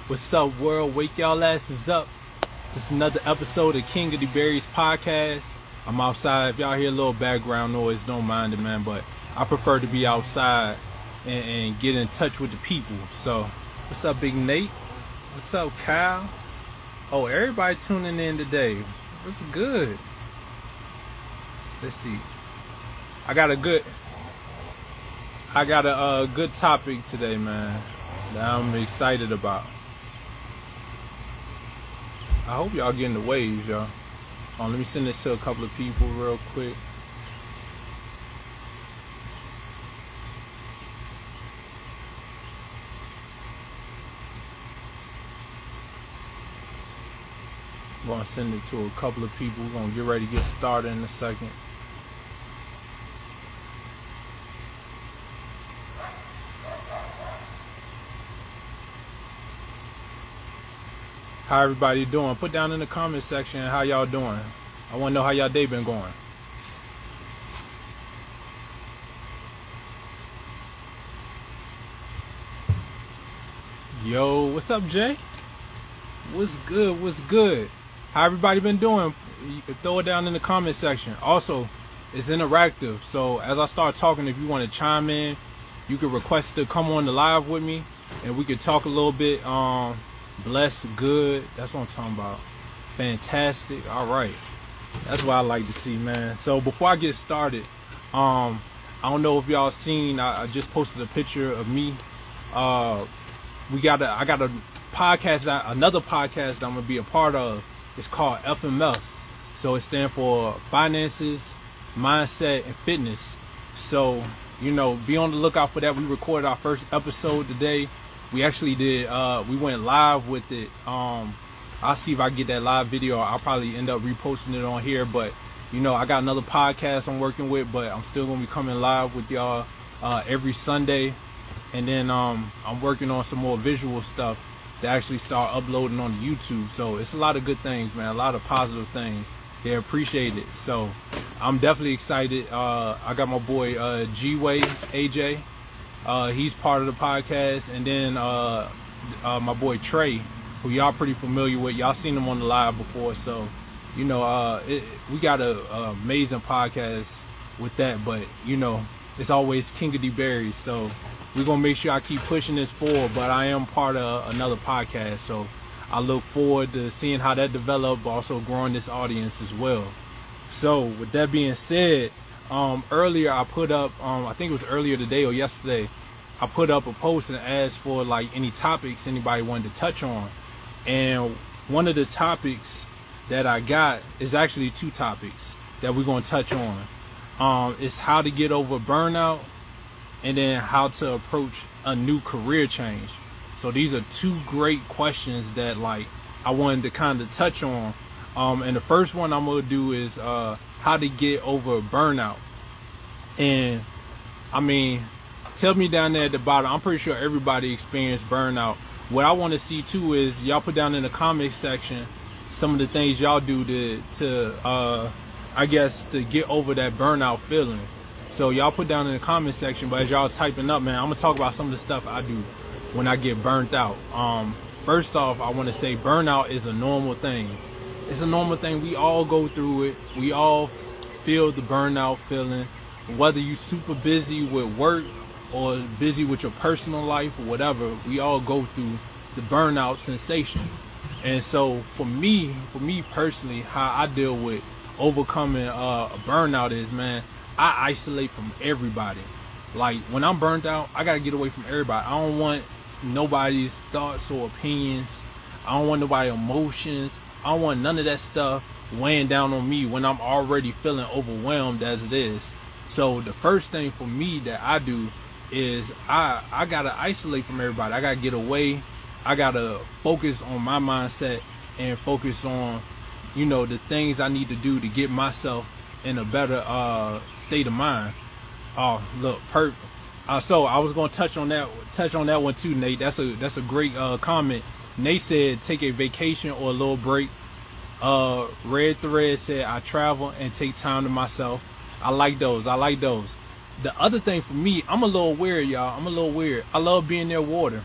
What's up, world? Wake y'all asses up. This is another episode of King of the Berries podcast. I'm outside. If y'all hear a little background noise, don't mind it, man. But I prefer to be outside and get in touch with the people. So, what's up, Big Nate? What's up, Kyle? Oh, everybody tuning in today. What's good? Let's see. I got a good topic today, man, that I'm excited about. I hope y'all getting the waves, y'all. Let me send this to a couple of people real quick. I'm gonna send it to a couple of people. We're gonna get ready to get started in a second. How everybody doing? Put down in the comment section how y'all doing. I want to know how y'all day been going. Yo, what's up, Jay? What's good? What's good? How everybody been doing? You can throw it down in the comment section. Also, it's interactive, so as I start talking, if you want to chime in, you can request to come on the live with me, and we could talk a little bit. Blessed, good. That's what I'm talking about. Fantastic. All right. That's what I like to see, man. So before I get started, I don't know if y'all seen. I just posted a picture of me. I got a podcast, another podcast that I'm gonna be a part of. It's called FMF. So it stands for Finances, Mindset, and Fitness. So be on the lookout for that. We recorded our first episode today. We actually did, we went live with it. I'll see if I get that live video. I'll probably end up reposting it on here. But, I got another podcast I'm working with, but I'm still going to be coming live with y'all every Sunday. And then I'm working on some more visual stuff to actually start uploading on YouTube. So it's a lot of good things, man. A lot of positive things. They appreciate it. So I'm definitely excited. I got my boy G-Way, AJ. He's part of the podcast, and then my boy Trey, who y'all pretty familiar with. Y'all seen him on the live before, so we got a amazing podcast with that. But it's always King of the Berries, so we're gonna make sure I keep pushing this forward. But I am part of another podcast, so I look forward to seeing how that develops, but also growing this audience as well. So with that being said, earlier I put up, I think it was earlier today or yesterday, I put up a post and asked for like any topics anybody wanted to touch on. And one of the topics that I got is actually two topics that we're going to touch on. It's how to get over burnout, and then how to approach a new career change. So these are two great questions that I wanted to kind of touch on. And the first one I'm going to do is how to get over burnout. And I mean, tell me down there at the bottom. I'm pretty sure everybody experienced burnout. What I want to see too is y'all put down in the comment section some of the things y'all do to get over that burnout feeling. So y'all put down in the comment section. But as y'all typing up, man, I'm gonna talk about some of the stuff I do when I get burnt out. First off, I want to say burnout is a normal thing. It's a normal thing. We all go through it. We all feel the burnout feeling. Whether you super busy with work or busy with your personal life or whatever, we all go through the burnout sensation. And so for me personally, how I deal with overcoming a burnout is, man, I isolate from everybody. Like when I'm burnt out, I gotta get away from everybody. I don't want nobody's thoughts or opinions. I don't want nobody's emotions. I don't want none of that stuff weighing down on me when I'm already feeling overwhelmed as it is. So the first thing for me that I do is I gotta isolate from everybody. I gotta get away. I gotta focus on my mindset and focus on, the things I need to do to get myself in a better state of mind. Oh, look, so I was gonna touch on that one too, Nate. That's a great comment. Nate said take a vacation or a little break. Red Thread said I travel and take time to myself. I like those. The other thing for me, I'm a little weird, y'all. I love being near water.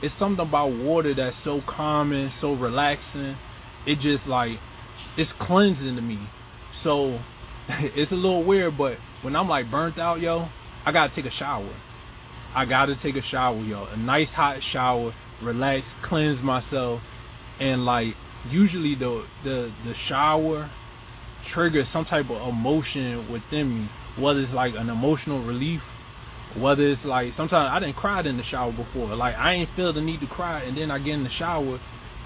it's something about water that's so calming, so relaxing. It just like, it's cleansing to me. So it's a little weird, but when I'm like burnt out, yo, I gotta take a shower. I gotta take a shower, yo. A nice hot shower, relax, cleanse myself, and like usually the shower triggers some type of emotion within me, whether it's like an emotional relief, whether it's like sometimes I didn't cry in the shower before. Like I ain't feel the need to cry, and then I get in the shower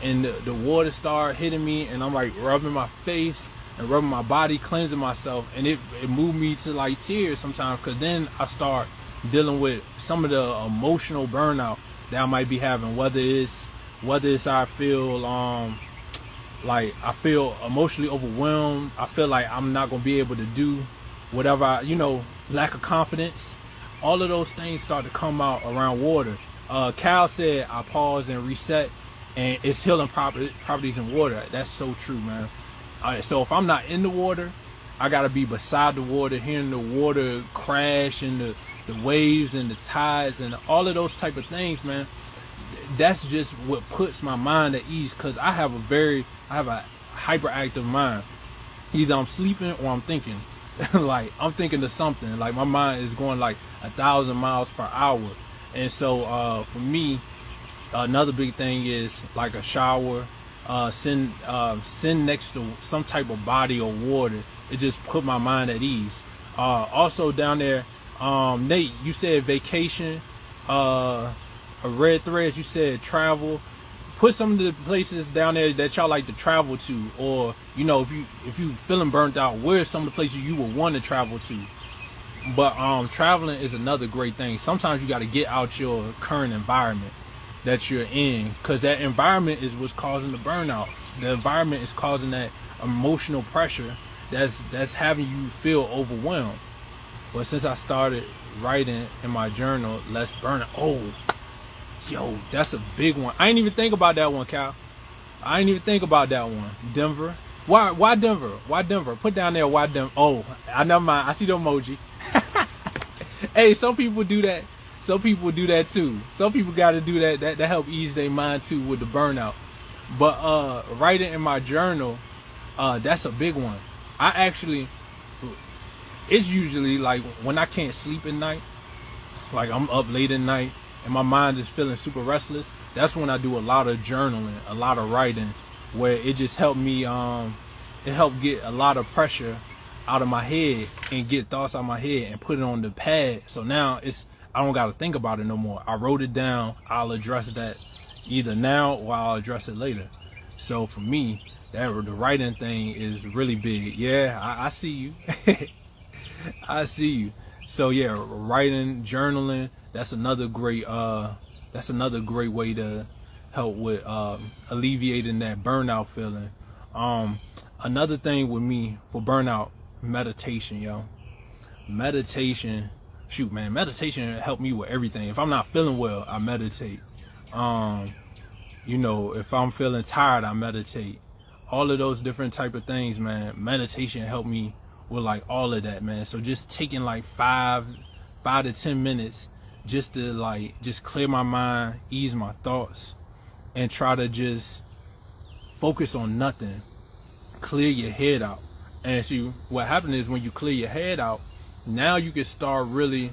and the water start hitting me, and I'm like rubbing my face and rubbing my body, cleansing myself, and it moved me to like tears sometimes, because then I start dealing with some of the emotional burnout that I might be having, whether it's I feel like I feel emotionally overwhelmed, I feel like I'm not gonna be able to do whatever lack of confidence. All of those things start to come out around water. Cal said I pause and reset, and it's healing properties in water. That's so true, man. So if I'm not in the water, I gotta be beside the water, hearing the water crash and the waves and the tides and all of those type of things, man. That's just what puts my mind at ease, because I have a hyperactive mind. Either I'm sleeping or I'm thinking. Like I'm thinking of something. Like my mind is going like 1,000 miles per hour. And so for me, another big thing is like a shower, sitting next to some type of body or water. It just put my mind at ease. Also down there, Nate, you said vacation. Red Threads, you said travel. Put some of the places down there that y'all like to travel to, or if you feeling burnt out, where's some of the places you would want to travel to? But traveling is another great thing. Sometimes you got to get out your current environment that you're in, because that environment is what's causing the burnout. The environment is causing that emotional pressure that's having you feel overwhelmed. But since I started writing in my journal, Less Burnout. Oh, yo, that's a big one. I ain't even think about that one, Cal. I ain't even think about that one. Denver. Why Denver? Why Denver? Put down there why Denver. Oh, I never mind. I see the emoji. Hey, some people do that. Some people do that too. Some people got to do that. That help ease their mind too with the burnout. But writing in my journal, that's a big one. It's usually like when I can't sleep at night, like I'm up late at night and my mind is feeling super restless. That's when I do a lot of journaling, a lot of writing, where it just helped me, it helped get a lot of pressure out of my head and get thoughts out of my head and put it on the pad. So now I don't got to think about it no more. I wrote it down. I'll address that either now or I'll address it later. So for me, the writing thing is really big. Yeah, I see you. I see you. So yeah, writing, journaling, that's another great way to help with alleviating that burnout feeling. Another thing with me for burnout, meditation, yo. Meditation helped me with everything. If I'm not feeling well, I meditate. If I'm feeling tired, I meditate. All of those different type of things, man. Meditation helped me with like all of that, man. So just taking like 5 to 10 minutes just to just clear my mind, ease my thoughts, and try to just focus on nothing. Clear your head out. And see, what happens is when you clear your head out, now you can start really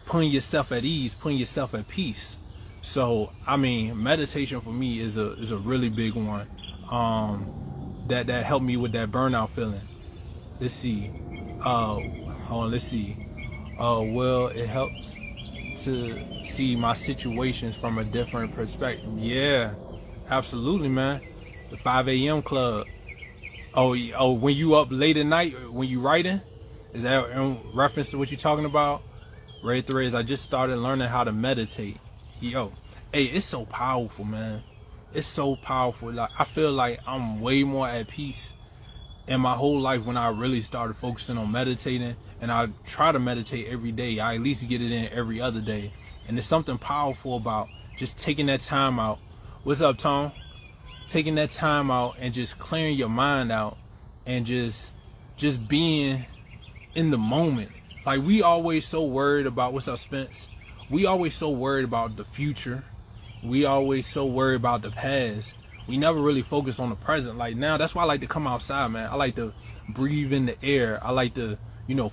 putting yourself at ease, putting yourself at peace. So I mean, meditation for me is a really big one. That helped me with that burnout feeling. Let's see. Let's see. Well, it helps to see my situations from a different perspective. Yeah, absolutely, man. The 5 a.m. club. Oh, when you up late at night, when you writing? Is that in reference to what you're talking about? Ray Threads, I just started learning how to meditate. Yo, hey, it's so powerful, man. It's so powerful. Like, I feel like I'm way more at peace in my whole life when I really started focusing on meditating. And I try to meditate every day. I at least get it in every other day. And there's something powerful about just taking that time out. What's up, Tom? Taking that time out and just clearing your mind out and just being in the moment. Like, we always so worried about, what's up, Spence? we always so worried about the future. We always so worried about the past. We never really focus on the present. Like now, that's why I like to come outside, man. I like to breathe in the air. I like to,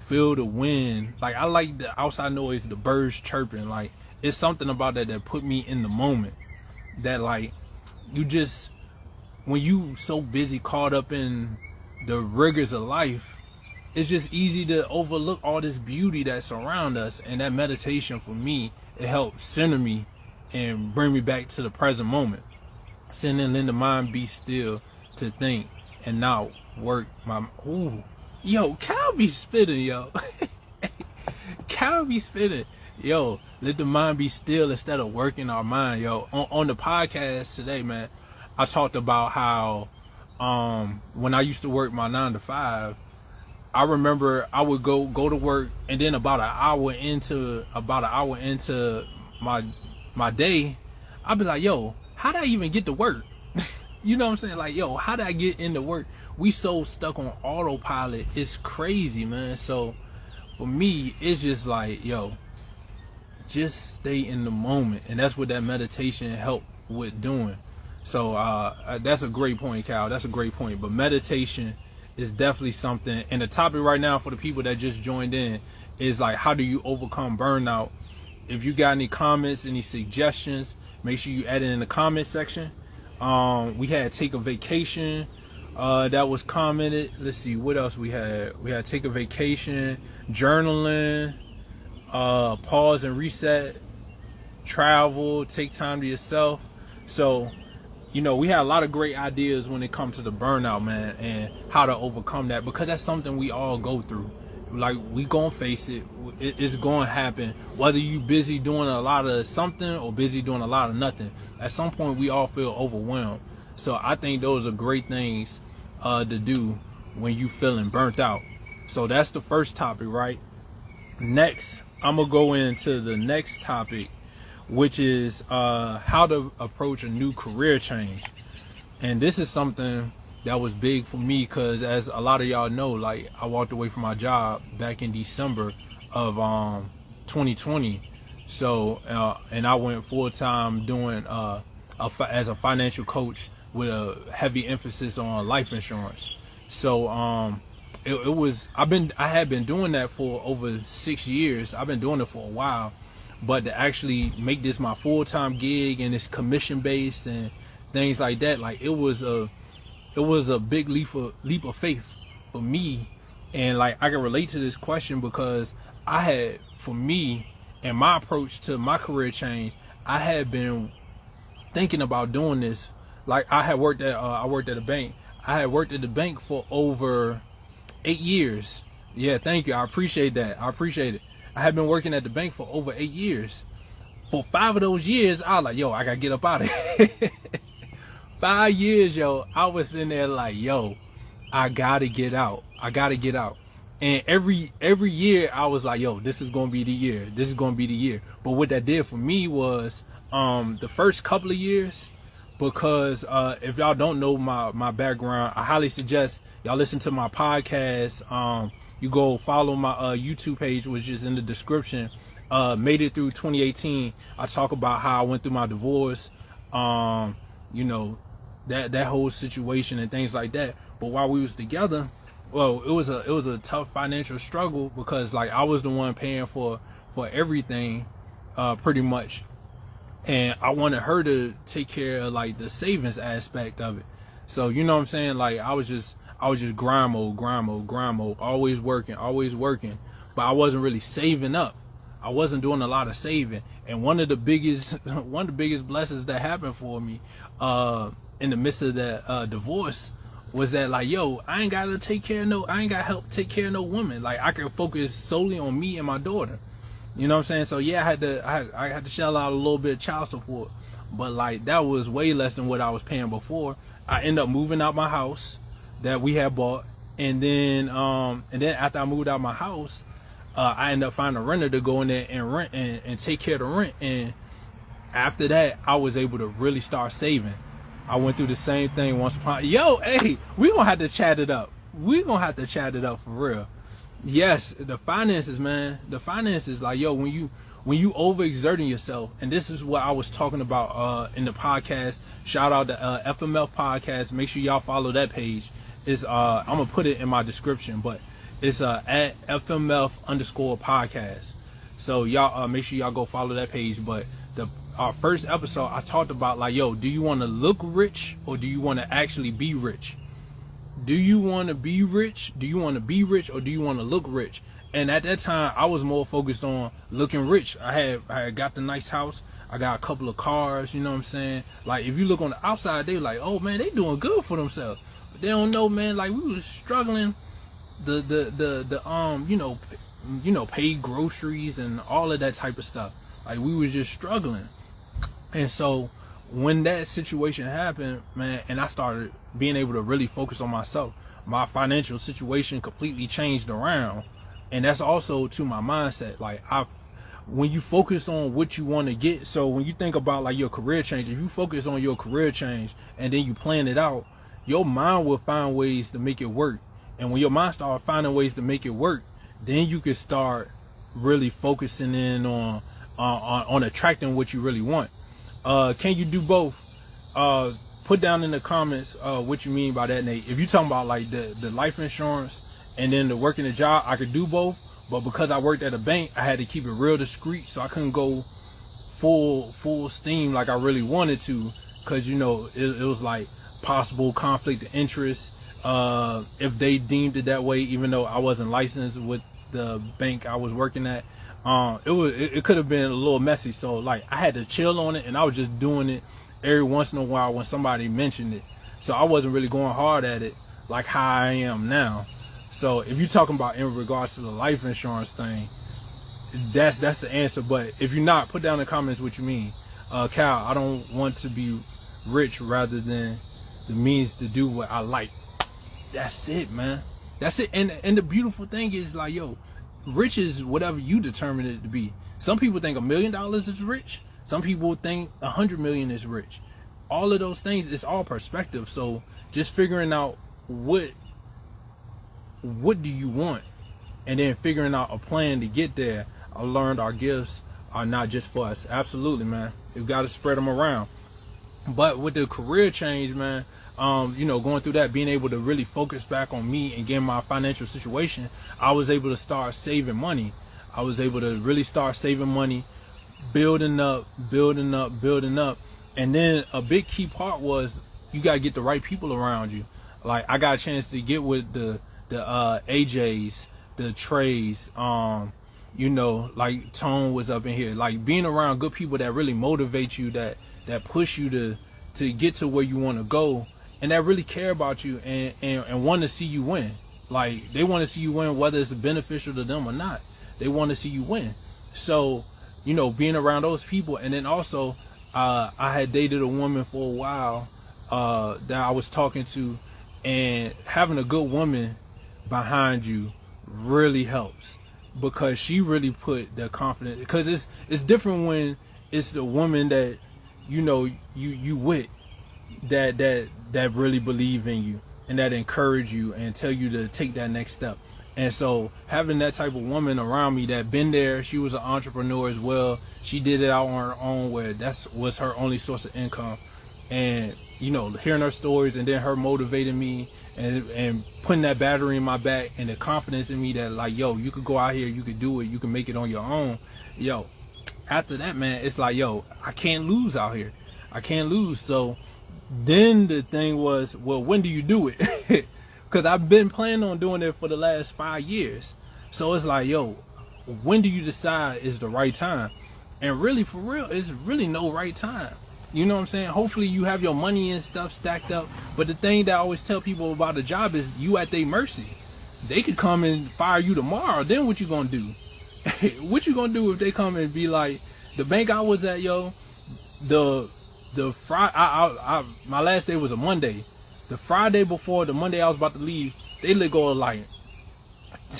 feel the wind. Like I like the outside noise, the birds chirping. Like it's something about that put me in the moment. That like you just, when you so busy caught up in the rigors of life, it's just easy to overlook all this beauty that surrounds us. And that meditation for me, it helps center me and bring me back to the present moment. Sitting and letting the mind be still to think and not work my. Ooh, yo, Cal be spitting, yo. Cal be spitting, yo. Let the mind be still instead of working our mind, yo. On the podcast today, man, I talked about how when I used to work my 9 to 5, I remember I would go to work, and then about an hour into my day, I'd be like, yo, how did I even get to work? You know what I'm saying? Like, yo, how did I get into work? We so stuck on autopilot. It's crazy, man. So for me, it's just like, yo, just stay in the moment. And that's what that meditation helped with doing. So that's a great point, Cal. That's a great point. But meditation is definitely something. And the topic right now for the people that just joined in is like, how do you overcome burnout? If you got any comments, any suggestions, make sure you add it in the comment section. We had take a vacation that was commented. Let's see what else we had. We had take a vacation, journaling, pause and reset, travel, take time to yourself. So, we had a lot of great ideas when it comes to the burnout, man, and how to overcome that, because that's something we all go through. Like, we gonna face it. It's gonna happen, whether you busy doing a lot of something or busy doing a lot of nothing. At some point, we all feel overwhelmed. So I think those are great things to do when you feeling burnt out. So that's the first topic, right? Next, I'm gonna go into the next topic, which is how to approach a new career change. And this is something that was big for me, because as a lot of y'all know, like, I walked away from my job back in December of 2020. So and I went full-time doing as a financial coach with a heavy emphasis on life insurance. So I had been doing that for over 6 years. I've been doing it for a while, but to actually make this my full-time gig, and it's commission based and things like that, like it was a big leap of faith for me. And like, I can relate to this question because for me and my approach to my career change, I had been thinking about doing this. Like, I worked at a bank. I had worked at the bank for over 8 years. Yeah, thank you. I appreciate that. I appreciate it. I had been working at the bank for over 8 years. For 5 of those years, I was like, yo, I gotta get up out of here. 5 years, yo, I was in there like, yo, I gotta get out. I gotta get out. And every year I was like, yo, this is gonna be the year. This is gonna be the year. But what that did for me was the first couple of years, because if y'all don't know my background, I highly suggest y'all listen to my podcast. You go follow my YouTube page, which is in the description. Made it through 2018. I talk about how I went through my divorce, that whole situation and things like that. But while we was together, well, it was a tough financial struggle, because like, I was the one paying for everything, pretty much. And I wanted her to take care of like the savings aspect of it. So, you know what I'm saying? Like, I was just grind mode, always working. But I wasn't really saving up. I wasn't doing a lot of saving. And one of the biggest blessings that happened for me, in the midst of that divorce, was that like, yo, I ain't got to help take care of no woman. Like, I can focus solely on me and my daughter. You know what I'm saying? So yeah, I had to shell out a little bit of child support, but like, that was way less than what I was paying before. I ended up moving out my house that we had bought, and then after I moved out my house, I ended up finding a renter to go in there and rent and take care of the rent. And after that, I was able to really start saving. I went through the same thing once upon. Yo, hey, we gonna have to chat it up. For real. Yes, the finances, man. The finances, like, yo, when when you overexerting yourself, and this is what I was talking about in the podcast. Shout out to FMF podcast. Make sure y'all follow that page. It's I'm gonna put it in my description, but it's at FMF_podcast. So y'all make sure y'all go follow that page. But our first episode, I talked about like, yo, do you want to look rich or do you want to actually be rich? Do you want to be rich? Do you want to be rich or do you want to look rich? And at that time, I was more focused on looking rich. I had got the nice house. I got a couple of cars. You know what I'm saying? Like if you look on the outside, they like, oh man, they doing good for themselves. But they don't know, man. Like we was struggling. You know, pay groceries and all of that type of stuff. Like we was just struggling. And so when that situation happened, man, and I started being able to really focus on myself, my financial situation completely changed around. And that's also to my mindset. Like when you focus on what you want to get, so when you think about like your career change, if you focus on your career change and then you plan it out, your mind will find ways to make it work. And when your mind starts finding ways to make it work, then you can start really focusing in on attracting what you really want. Can you do both? Put down in the comments what you mean by that, Nate. If you're talking about like the life insurance and then the working the job, I could do both. But because I worked at a bank, I had to keep it real discreet, so I couldn't go full steam like I really wanted to, because you know it was like possible conflict of interest if they deemed it that way, even though I wasn't licensed with the bank I was working at. It could have been a little messy, so like I had to chill on it, and I was just doing it every once in a while when somebody mentioned it. So I wasn't really going hard at it like how I am now. So if you're talking about in regards to the life insurance thing, that's the answer. But if you're not, put down in the comments what you mean. Cal, I don't want to be rich rather than the means to do what I like. That's it, man. That's it. And the beautiful thing is like, yo, rich is whatever you determine it to be. Some people think $1 million is rich. Some people think 100 million is rich. All of those things, it's all perspective. So just figuring out what do you want, and then figuring out a plan to get there. I learned our gifts are not just for us. Absolutely, man. We've got to spread them around. But with the career change, man, you know, going through that, being able to really focus back on me and getting my financial situation, I was able to start saving money. I was able to really start saving money, building up. And then a big key part was you got to get the right people around you. Like I got a chance to get with the AJs, the Treys, you know, like Tone was up in here. Like being around good people that really motivate you, that push you to get to where you want to go, and that really care about you and want to see you win. Like they want to see you win, whether it's beneficial to them or not. They want to see you win. So, you know, being around those people. And then also I had dated a woman for a while that I was talking to, and having a good woman behind you really helps, because she really put the confidence, because it's different when it's the woman that you know you with that really believe in you and that encourage you and tell you to take that next step. And so having that type of woman around me that been there, she was an entrepreneur as well. She did it out on her own, where was her only source of income. And you know, hearing her stories and then her motivating me and putting that battery in my back and the confidence in me that like, yo, you could go out here, you could do it, you can make it on your own. Yo, after that, man, it's like, yo, I can't lose out here. I can't lose. So then the thing was, well, when do you do it? Because I've been planning on doing it for the last 5 years. So it's like, yo, when do you decide is the right time? And really, for real, it's really no right time. You know what I'm saying? Hopefully you have your money and stuff stacked up. But the thing that I always tell people about a job is you at their mercy. They could come and fire you tomorrow. Then what you gonna do? What you gonna do if they come and be like, the bank I was at, yo, the Friday, my last day was a Monday. The Friday before the Monday I was about to leave, they let go of like,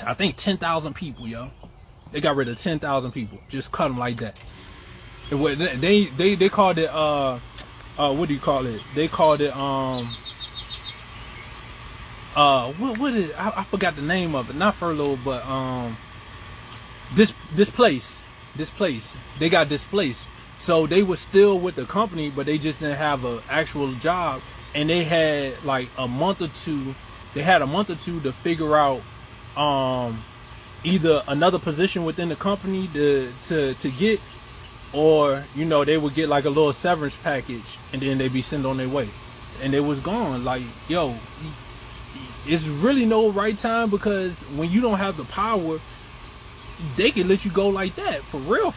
I think 10,000 people, yo. They got rid of 10,000 people. Just cut them like that. They called it what do you call it? They called it what is I forgot the name of it. Not furlough, but displaced. displaced. They got displaced. So they were still with the company, but they just didn't have an actual job. And they had like a month or two. They had a month or two to figure out either another position within the company to get, or they would get like a little severance package, and then they'd be sent on their way, and they was gone. Like, yo, it's really no right time, because when you don't have the power, they can let you go like that, for real.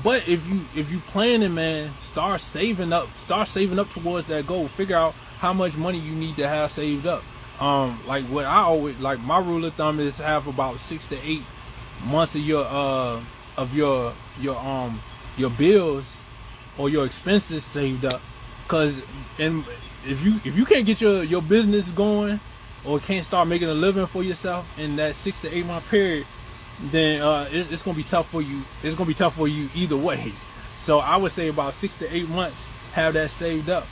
But if you planning, man, start saving up towards that goal. Figure out how much money you need to have saved up. Like what I always like, my rule of thumb is have about 6 to 8 months of your bills or your expenses saved up. Cause if you can't get your business going, or can't start making a living for yourself in that 6 to 8 month period, then it's gonna be tough for you. It's gonna be tough for you either way. So I would say about 6 to 8 months, have that saved up,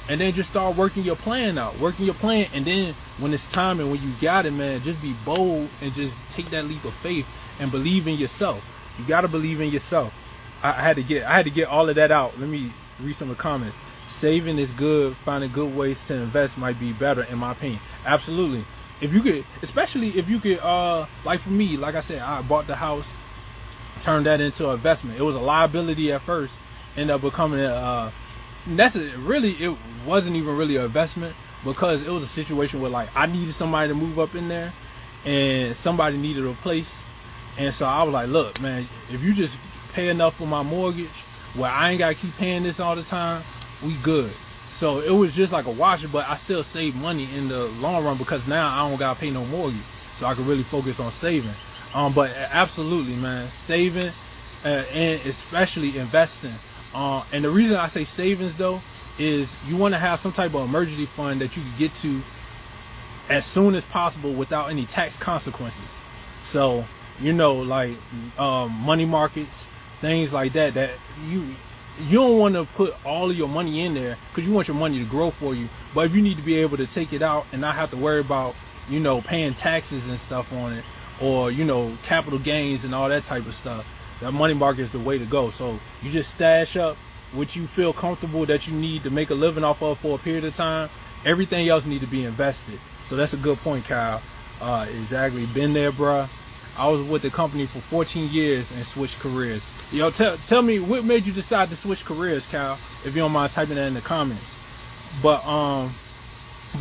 and then just start working your plan out, and then when it's time and when you got it, man, just be bold and just take that leap of faith and believe in yourself. You gotta believe in yourself. I had to get all of that out. Let me read some of the comments. Saving is good. Finding good ways to invest might be better, in my opinion. Absolutely. If you could, especially if you could, like for me, like I said, I bought the house, turned that into an investment. It was a liability at first, ended up becoming it wasn't even really an investment, because it was a situation where like I needed somebody to move up in there, and somebody needed a place, and so I was like, look, man, if you just pay enough for my mortgage, where I ain't gotta keep paying this all the time, we good. So it was just like a wash, but I still saved money in the long run, because now I don't gotta pay no mortgage, so I can really focus on saving. But absolutely, man, saving and especially investing. And the reason I say savings though is you want to have some type of emergency fund that you can get to as soon as possible without any tax consequences. So like money markets, things like that you don't want to put all of your money in there, because you want your money to grow for you. But if you need to be able to take it out and not have to worry about paying taxes and stuff on it, or capital gains and all that type of stuff, that money market is the way to go. So you just stash up what you feel comfortable that you need to make a living off of for a period of time. Everything else need to be invested. So that's a good point, Kyle. Exactly. Been there, bruh. I was with the company for 14 years and switched careers. Yo, tell me what made you decide to switch careers, Kyle, if you don't mind typing that in the comments. But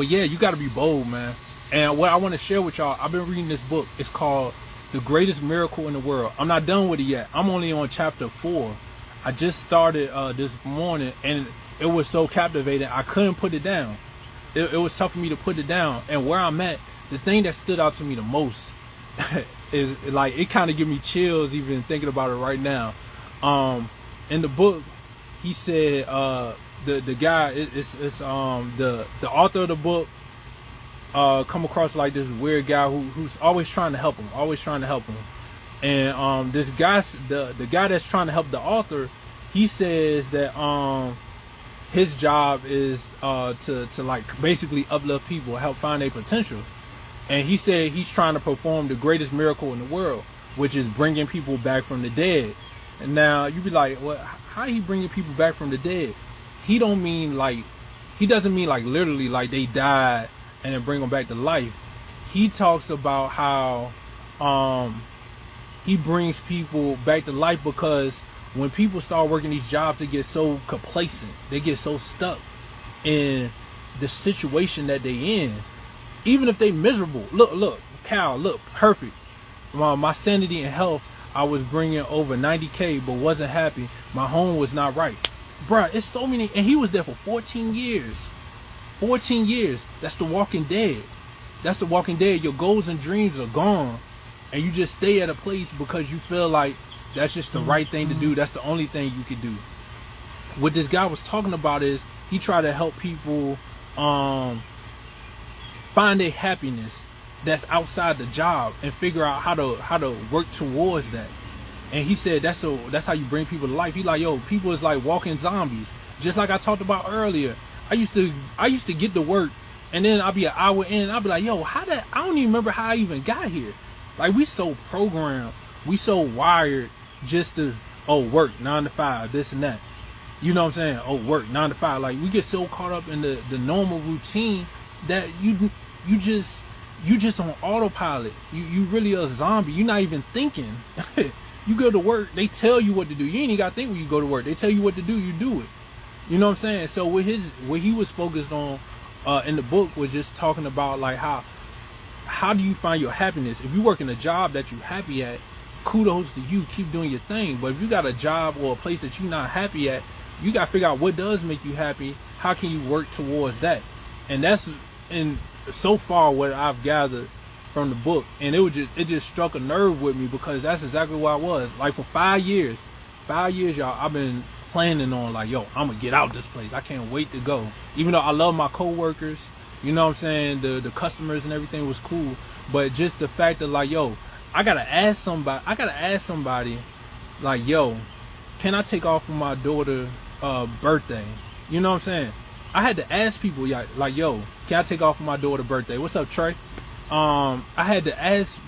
yeah, you got to be bold, man. And what I want to share with y'all, I've been reading this book. It's called The Greatest Miracle in the World. I'm not done with it yet. I'm only on chapter 4. I just started this morning, and it was so captivating, I couldn't put it down. It was tough for me to put it down. And where I'm at, the thing that stood out to me the most is like, it kind of give me chills even thinking about it right now. In the book, he said the guy, the author of the book come across like this weird guy who's always trying to help him. And this guy, the guy that's trying to help the author, he says that his job is to like basically uplift people, help find their potential. And he said he's trying to perform the greatest miracle in the world, which is bringing people back from the dead. And now you be like, well, how he bringing people back from the dead? He doesn't mean like literally like they died and then bring them back to life. He talks about how he brings people back to life because when people start working these jobs, they get so complacent, they get so stuck in the situation that they in, even if they miserable. Look, Cal, look, perfect. My sanity and health, I was bringing over 90K, but wasn't happy. My home was not right. Bruh, it's so many, and he was there for 14 years. 14 years. That's the Walking Dead. That's the Walking Dead. Your goals and dreams are gone, and you just stay at a place because you feel like that's just the right thing to do. That's the only thing you can do. What this guy was talking about is he tried to help people find their happiness that's outside the job and figure out how to work towards that. And he said that's how you bring people to life. He like, yo, people is like walking zombies. Just like I talked about earlier. I used to get to work, and then I'll be an hour in, and I'll be like, yo, I don't even remember how I even got here. Like, we so programmed, we so wired just to, oh, work 9 to 5, this and that. You know what I'm saying? Oh, work 9 to 5. Like, we get so caught up in the normal routine that you just on autopilot. You really a zombie. You're not even thinking. You go to work, they tell you what to do. You ain't even got to think when you go to work. They tell you what to do, you do it. You know what I'm saying? So what he was focused on in the book was just talking about like how do you find your happiness? If you work in a job that you're happy at, kudos to you, keep doing your thing. But if you got a job or a place that you're not happy at, you got to figure out what does make you happy. How can you work towards that? And that's so far what I've gathered from the book. And it just struck a nerve with me, because that's exactly what I was. Like, for 5 years, y'all, I've been planning on like, yo, I'm gonna get out this place. I can't wait to go. Even though I love my coworkers, you know what I'm saying, the customers and everything was cool, but just the fact that like, yo, I gotta ask somebody like, yo, can I take off for my daughter's birthday? You know what I'm saying? I had to ask people, like, yo, can I take off for my daughter's birthday? What's up, Trey? I had to ask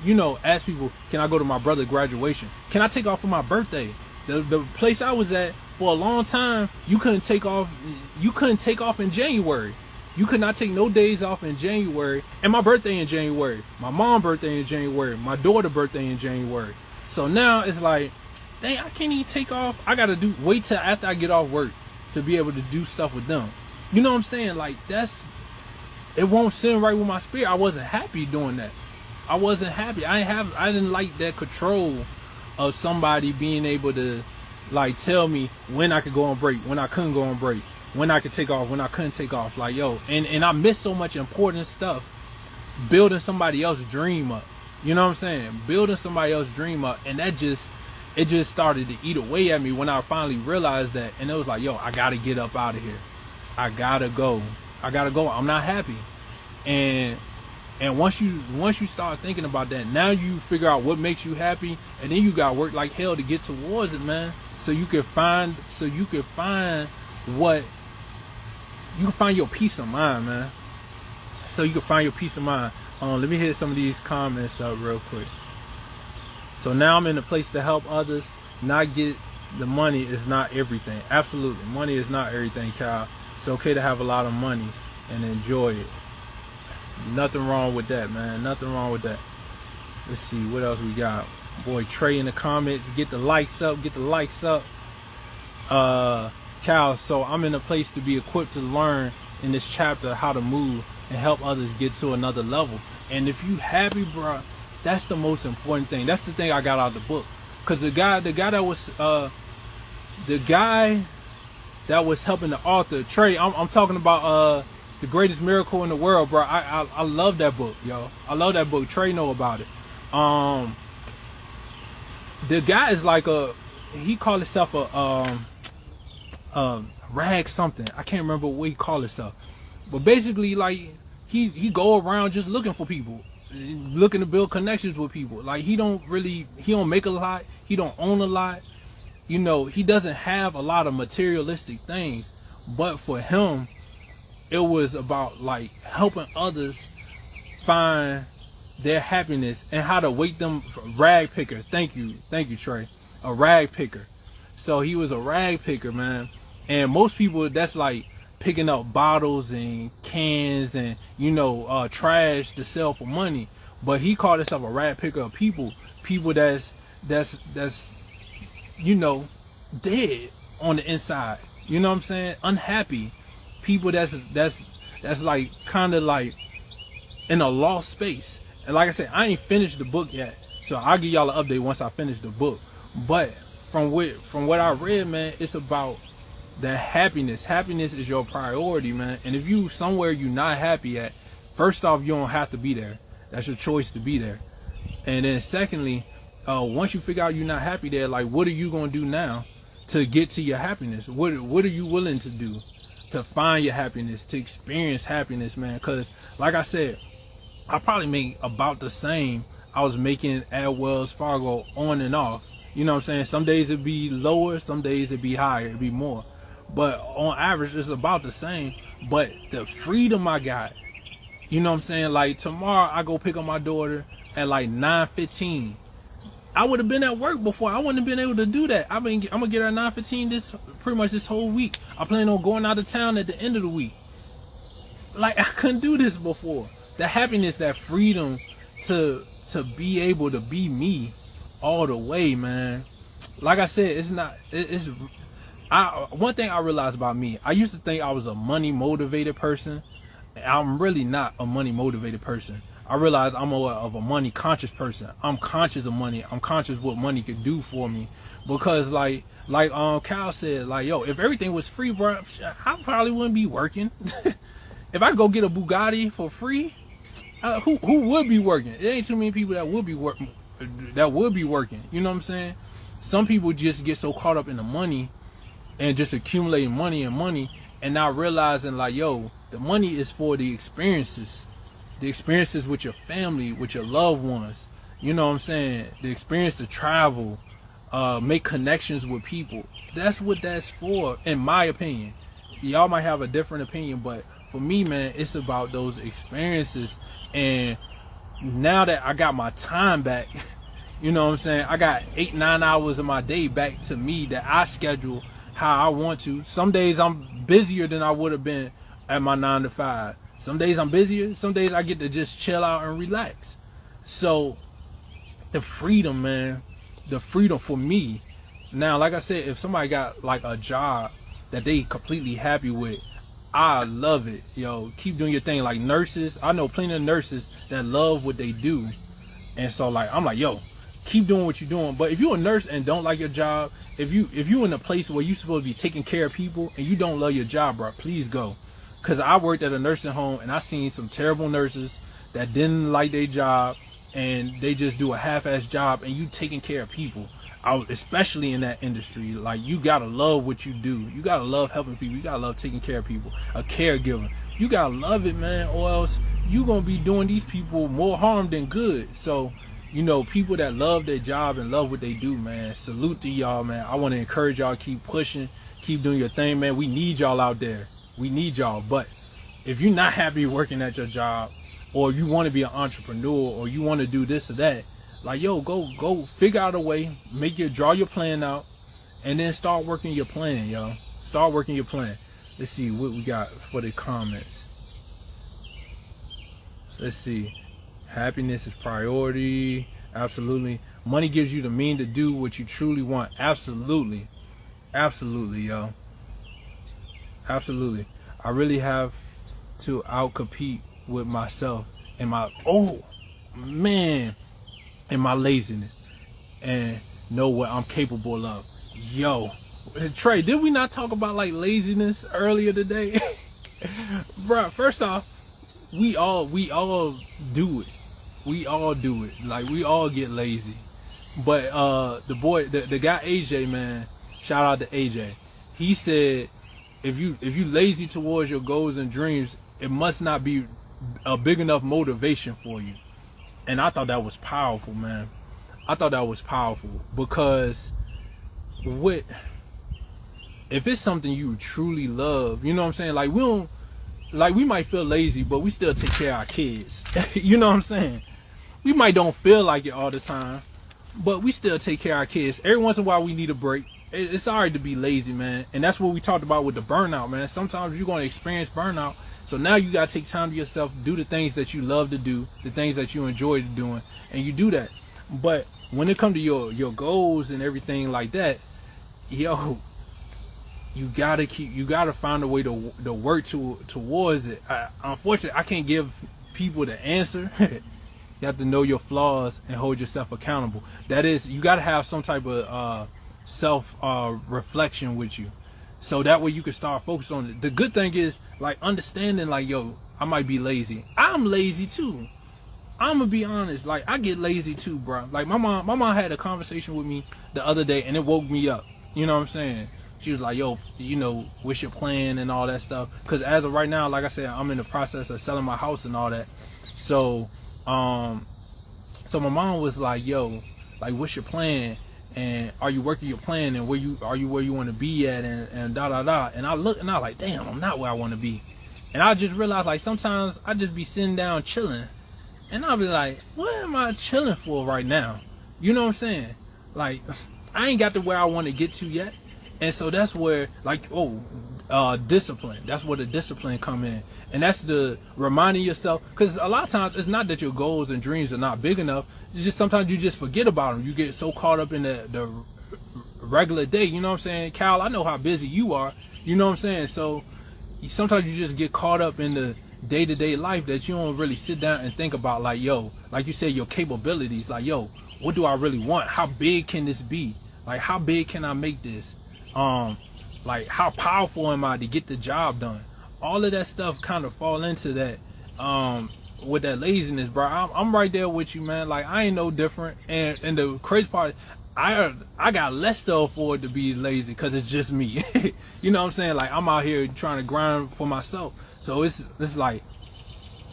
people, can I go to my brother's graduation? Can I take off for my birthday? The place I was at for a long time, you couldn't take off in January. You could not take no days off in January. And my birthday in January, my mom's birthday in January, my daughter's birthday in January. So now it's like, dang, I can't even take off. I gotta wait till after I get off work to be able to do stuff with them. You know what I'm saying? Like, it won't sit right with my spirit. I wasn't happy doing that. I wasn't happy. I didn't like that control of somebody being able to like tell me when I could go on break, when I couldn't go on break, when I could take off, when I couldn't take off. Like, yo, and I missed so much important stuff building somebody else's dream up. You know what I'm saying? Building somebody else's dream up. And it just started to eat away at me when I finally realized that. And it was like, yo, I gotta get up out of here. I gotta go. I'm not happy. And once you start thinking about that, now you figure out what makes you happy, and then you got to work like hell to get towards it, man. So you can find your peace of mind, man. So you can find your peace of mind. Let me hit some of these comments up real quick. So now I'm in a place to help others, not get the money is not everything. Absolutely, money is not everything, Kyle. It's okay to have a lot of money and enjoy it. Nothing wrong with that, man. Nothing wrong with that. Let's see what else we got. Boy, Trey in the comments, get the likes up. Cal, so I'm in a place to be equipped to learn in this chapter how to move and help others get to another level. And if you happy, bro, that's the most important thing. That's the thing I got out of the book. Cause the guy that was helping the author, Trey, I'm talking about The Greatest Miracle in the World, bro. I love that book, yo. I love that book. Trey know about it. The guy is like he called himself a rag something. I can't remember what he called himself. But basically, like, he go around just looking for people, looking to build connections with people. Like, he don't make a lot. He don't own a lot. You know, he doesn't have a lot of materialistic things. But for him, it was about like helping others find their happiness and how to wake them. Rag picker. Thank you, Trey. A rag picker. So he was a rag picker, man. And most people, that's like picking up bottles and cans and, you know, trash to sell for money. But he called himself a rag picker of people that's you know, dead on the inside. You know what I'm saying? Unhappy. People that's like kind of like in a lost space. And like I said, I ain't finished the book yet, so I'll give y'all an update once I finish the book. But from what I read, man, it's about that happiness. Happiness is your priority, man. And if you somewhere you're not happy at, first off, you don't have to be there. That's your choice to be there. And then secondly, once you figure out you're not happy there, like, what are you gonna do now to get to your happiness? What are you willing to do to find your happiness, to experience happiness, man? Because like I said, I probably make about the same I was making at Wells Fargo on and off. You know what I'm saying? Some days it'd be lower, some days it'd be higher, it'd be more. But on average, it's about the same. But the freedom I got, you know what I'm saying? Like, tomorrow I go pick up my daughter at like 9:15. I would have been at work before. I wouldn't have been able to do that. I'm gonna get at 9:15 pretty much this whole week. I plan on going out of town at the end of the week. Like, I couldn't do this before. The happiness, that freedom to be able to be me all the way, man. Like I said, one thing I realized about me, I used to think I was a money motivated person. I'm really not a money motivated person. I realized I'm more of a money conscious person. I'm conscious of money. I'm conscious what money could do for me. Because like Cal said, like, yo, if everything was free, bro, I probably wouldn't be working. If I go get a Bugatti for free, who would be working? It ain't too many people that would be working. You know what I'm saying? Some people just get so caught up in the money and just accumulating money and not realizing, like, yo, the money is for the experiences with your family, with your loved ones. You know what I'm saying? The experience to travel, make connections with people. That's what that's for, in my opinion. Y'all might have a different opinion, but for me, man, it's about those experiences. And now that I got my time back, you know what I'm saying, I got 8-9 hours of my day back to me that I schedule how I want to. Some days I'm busier than I would have been at my 9 to 5. Some days I'm busier. Some days I get to just chill out and relax. So the freedom, man, the freedom for me. Now, like I said, if somebody got like a job that they completely happy with, I love it. Yo, keep doing your thing. Like nurses, I know plenty of nurses that love what they do. And so like, I'm like, yo, keep doing what you're doing. But if you're a nurse and don't like your job, if you in a place where you're supposed to be taking care of people and you don't love your job, bro, please go. Because I worked at a nursing home and I seen some terrible nurses that didn't like their job and they just do a half-ass job, and you taking care of people, especially in that industry. Like, you gotta love what you do. You gotta love helping people. You gotta love taking care of people. A caregiver, you gotta love it, man, or else you gonna be doing these people more harm than good. So, you know, people that love their job and love what they do, man, salute to y'all, man. I want to encourage y'all, keep pushing, keep doing your thing, man. We need y'all out there. We need y'all. But if you're not happy working at your job, or you want to be an entrepreneur, or you want to do this or that, like, yo, go figure out a way, draw your plan out, and then start working your plan, yo. Start working your plan. Let's see what we got for the comments. Let's see. Happiness is priority. Absolutely. Money gives you the means to do what you truly want. Absolutely. Absolutely, yo. Absolutely. I really have to outcompete with myself and my and my laziness, and know what I'm capable of. Yo, Trey, did we not talk about like laziness earlier today? Bruh, first off, we all do it. We all do it. Like, we all get lazy. But the guy AJ, man, shout out to AJ. He said, if you lazy towards your goals and dreams, it must not be a big enough motivation for you. And I thought that was powerful, man. I thought that was powerful, because if it's something you truly love, you know what I'm saying? Like, we might feel lazy, but we still take care of our kids. You know what I'm saying? We might don't feel like it all the time, but we still take care of our kids. Every once in a while, we need a break. It's alright to be lazy, man. And that's what we talked about with the burnout, man. Sometimes you're going to experience burnout. So now you got to take time to yourself, do the things that you love to do, the things that you enjoy doing, and you do that. But when it comes to your goals and everything like that, yo, you gotta find a way to work towards it. Unfortunately, I can't give people the answer. You have to know your flaws and hold yourself accountable. That is, you gotta have some type of self reflection with you, so that way you can start focusing on it. The good thing is, like, understanding, like, yo, I might be lazy. I'm lazy too. I'm gonna be honest. Like, I get lazy too, bro. Like, my mom had a conversation with me the other day, and it woke me up. You know what I'm saying? She was like, yo, you know, what's your plan and all that stuff? Because as of right now, like I said, I'm in the process of selling my house and all that. So my mom was like, yo, like, what's your plan? And are you working your plan? And where you want to be at? And da da da. And I look and I like, damn, I'm not where I want to be. And I just realized, like, sometimes I just be sitting down chilling, and I'll be like, what am I chilling for right now? You know what I'm saying? Like, I ain't got to where I want to get to yet. And so that's where, like, discipline. That's where the discipline come in. And that's the reminding yourself, because a lot of times it's not that your goals and dreams are not big enough. It's just sometimes you just forget about them. You get so caught up in the regular day. You know what I'm saying? Cal, I know how busy you are. You know what I'm saying? So sometimes you just get caught up in the day-to-day life that you don't really sit down and think about, like, yo, like you said, your capabilities. Like, yo, what do I really want? How big can this be? Like, how big can I make this? Like, how powerful am I to get the job done? All of that stuff kind of fall into that, with that laziness, bro. I'm right there with you, man. Like, I ain't no different. And the crazy part, I got less to afford to be lazy because it's just me. You know what I'm saying? Like, I'm out here trying to grind for myself. So it's like,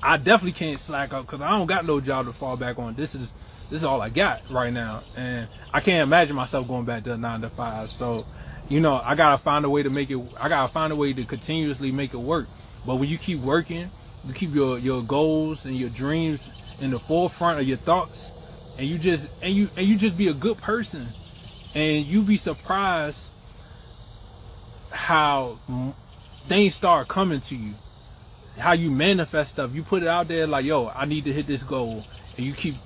I definitely can't slack up because I don't got no job to fall back on. This is all I got right now. And I can't imagine myself going back to a 9 to 5. So, you know, I gotta find a way to make it. I gotta find a way to continuously make it work. But when you keep working, you keep your goals and your dreams in the forefront of your thoughts, and you just be a good person, and you be surprised how things start coming to you, how you manifest stuff. You put it out there like, yo, I need to hit this goal, and you keep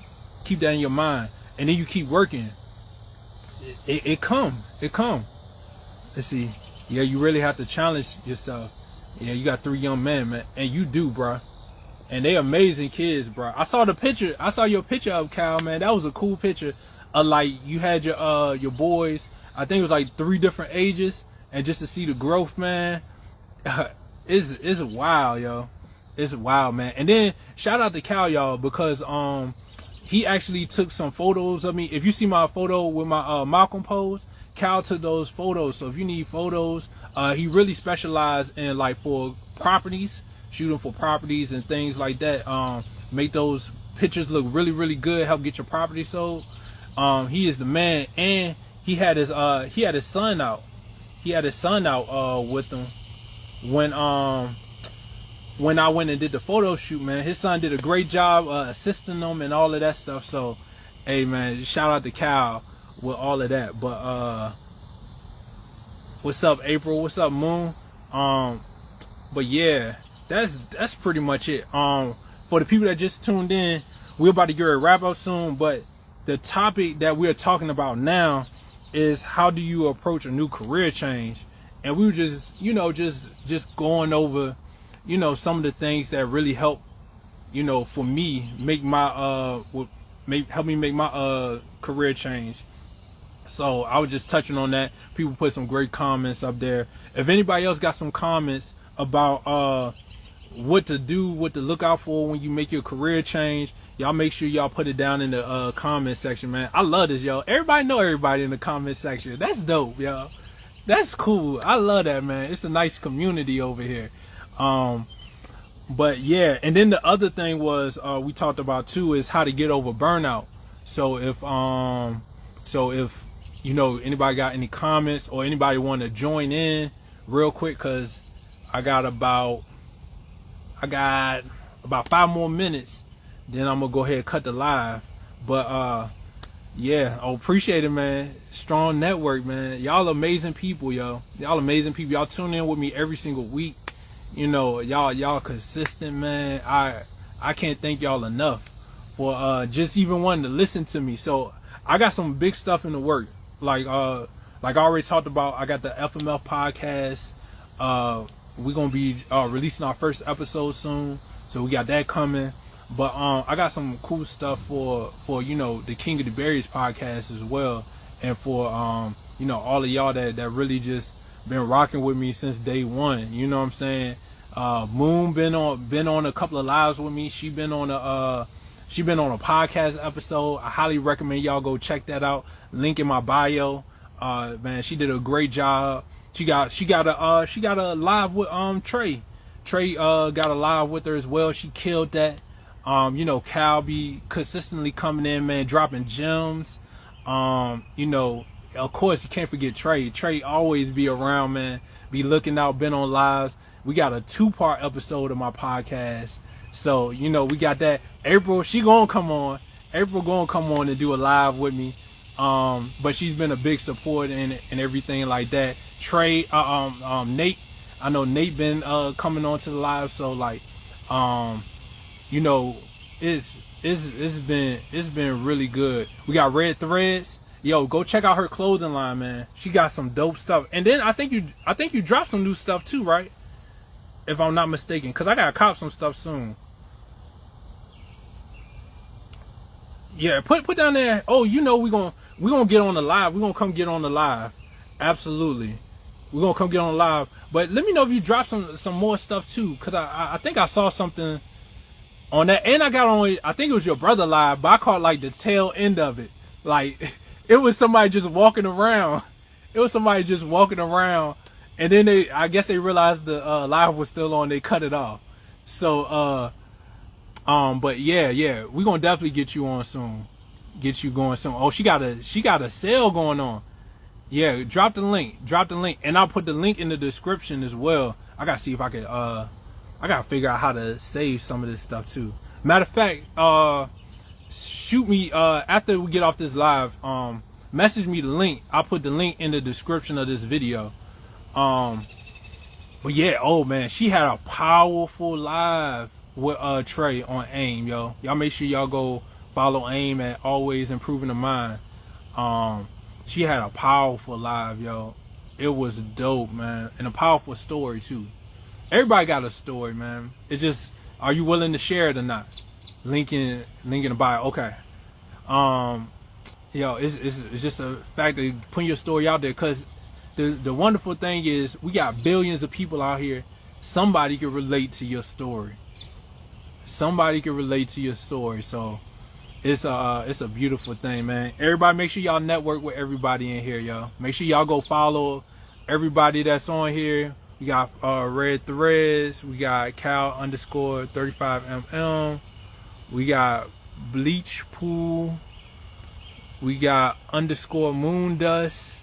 that in your mind, and then you keep working. It come. Let's see. Yeah, you really have to challenge yourself. Yeah, you got 3 young men, man, and you do, bro. And they amazing kids, bro. I saw your picture of Cal, man. That was a cool picture. Like, you had your boys. I think it was like 3 different ages, and just to see the growth, man, it's wild, yo. It's wild, man. And then shout out to Cal, y'all, because he actually took some photos of me. If you see my photo with my Malcolm pose, Cal took those photos. So if you need photos, he really specialized in, like, for properties, shooting for properties and things like that. Make those pictures look really, really good. Help get your property sold. He is the man, and he had his son out. He had his son out with him when I went and did the photo shoot, man. His son did a great job assisting them and all of that stuff. So, hey, man, shout out to Cal with all of that. But what's up, April? What's up, Moon? But yeah, that's pretty much it. For the people that just tuned in, we're about to get a wrap up soon. But the topic that we're talking about now is, how do you approach a new career change? And we were just, you know, just going over, you know, some of the things that really help, you know, for me make my help me make my career change. So I was just touching on that. People put some great comments up there. If anybody else got some comments about what to do, what to look out for when you make your career change, y'all make sure y'all put it down in the comment section, man. I love this, y'all. Everybody know everybody in the comment section. That's dope, y'all. That's cool. I love that, man. It's a nice community over here. But yeah, and then the other thing was we talked about too is how to get over burnout. So if you know, anybody got any comments or anybody want to join in real quick, because I got about 5 more minutes, then I'm gonna go ahead and cut the live. But yeah, I appreciate it, man. Strong network, man. Y'all amazing people, yo. Y'all amazing people. Y'all tune in with me every single week. You know, y'all consistent, man. I can't thank y'all enough for just even wanting to listen to me. So I got some big stuff in the work. Like I already talked about, I got the FMF podcast. We're gonna be releasing our first episode soon, so we got that coming. But I got some cool stuff for you know, the King of the Berries podcast as well, and for you know, all of y'all that really just been rocking with me since day one. You know what I'm saying? Moon been on a couple of lives with me. She been on a podcast episode. I highly recommend y'all go check that out. Link in my bio. Man, she did a great job. She got a live with Trey. Trey got a live with her as well. She killed that. You know, Cal be consistently coming in, man, dropping gems. You know, of course you can't forget Trey. Trey always be around, man. Be looking out, been on lives. We got a 2-part episode of my podcast. So, you know, we got that. April, she gonna come on. April gonna come on and do a live with me. But she's been a big support and everything like that. Trey, Nate, I know Nate been coming on to the live, so like, you know, it's been really good. We got Red Threads. Yo, go check out her clothing line, man. She got some dope stuff. And then I think you dropped some new stuff too, right? If I'm not mistaken, cause I gotta cop some stuff soon. Yeah, put down there. Oh, you know we gonna get on the live. We gonna come get on the live. Absolutely, we gonna come get on the live. But let me know if you drop some more stuff too, cause I think I saw something on that, and I got on. I think it was your brother live, but I caught like the tail end of it. Like it was somebody just walking around. It was somebody just walking around, and then I guess they realized the live was still on. They cut it off. So but yeah, we gonna definitely get you on soon. Get you going soon. Oh, she got a sale going on. Yeah, drop the link, and I'll put the link in the description as well. I gotta see if I could I gotta figure out how to save some of this stuff too. Matter of fact, shoot me after we get off this live, message me the link. I'll put the link in the description of this video. But yeah, oh man, she had a powerful live with Trey on AIM, yo. Y'all make sure y'all go follow AIM at Always Improving the Mind. She had a powerful live, yo. It was dope, man, and a powerful story too. Everybody got a story, man. It's just, are you willing to share it or not? Link in the bio. Okay. Yo, it's just a fact of putting your story out there, because the wonderful thing is we got billions of people out here. Somebody can relate to your story. Somebody can relate to your story. So it's a beautiful thing, man. Everybody make sure y'all network with everybody in here, y'all. Make sure y'all go follow everybody that's on here. We got Red Threads, we got Cal_35mm, we got Bleach Pool, we got _Moondust,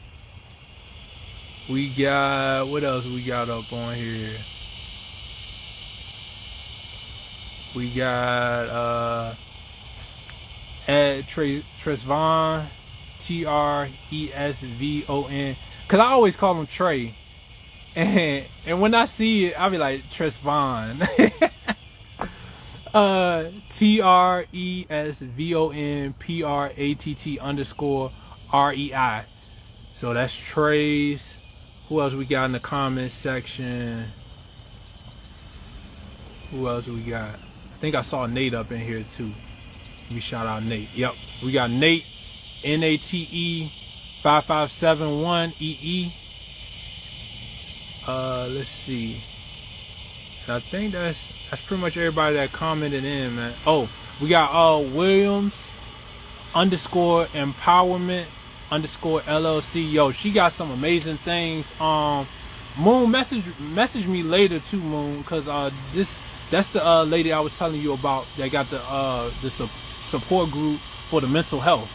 we got, what else we got up on here? We got Tresvon, Tresvon, cause I always call him Trey, and when I see it, I'll be like Tresvon. TRESVONPRATT_REI. So that's Trey's. Who else we got in the comments section? Who else we got? I think I saw Nate up in here too. Let me shout out Nate. Yep, we got Nate, NATE 5571EE. Let's see. And I think that's pretty much everybody that commented in, man. Oh, we got Williams _empowerment _LLC. Yo, she got some amazing things. Moon, message me later too, Moon, because that's the lady I was telling you about that got the support group for the mental health.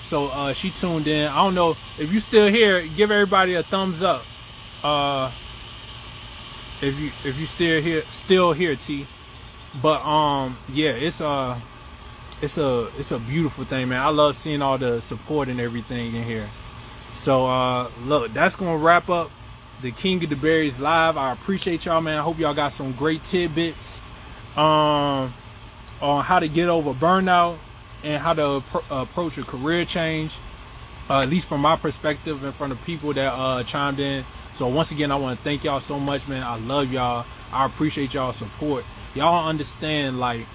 So she tuned in. I don't know if you still here. Give everybody a thumbs up. If you still here, T. But yeah, it's a beautiful thing, man. I love seeing all the support and everything in here. So look, that's gonna wrap up the King of the Berries live. I appreciate y'all, man. I hope y'all got some great tidbits on how to get over burnout and how to approach a career change, at least from my perspective and from the people that chimed in. So once again, I want to thank y'all so much, man. I love y'all. I appreciate y'all support. Y'all understand, like,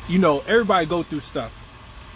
you know, everybody go through stuff.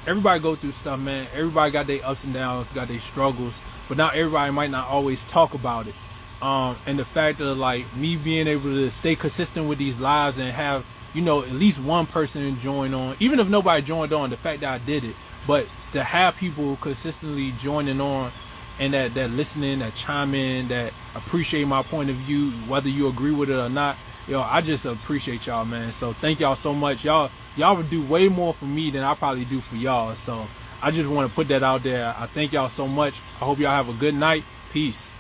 Everybody go through stuff, man. Everybody got their ups and downs, got their struggles, but not everybody might not always talk about it. And the fact of, like, me being able to stay consistent with these lives and have, you know, at least one person join on, even if nobody joined on, the fact that I did it, but to have people consistently joining on and that listening, that chime in, that appreciate my point of view, whether you agree with it or not, yo, I just appreciate y'all, man. So thank y'all so much. Y'all would do way more for me than I probably do for y'all. So I just want to put that out there. I thank y'all so much. I hope y'all have a good night. Peace.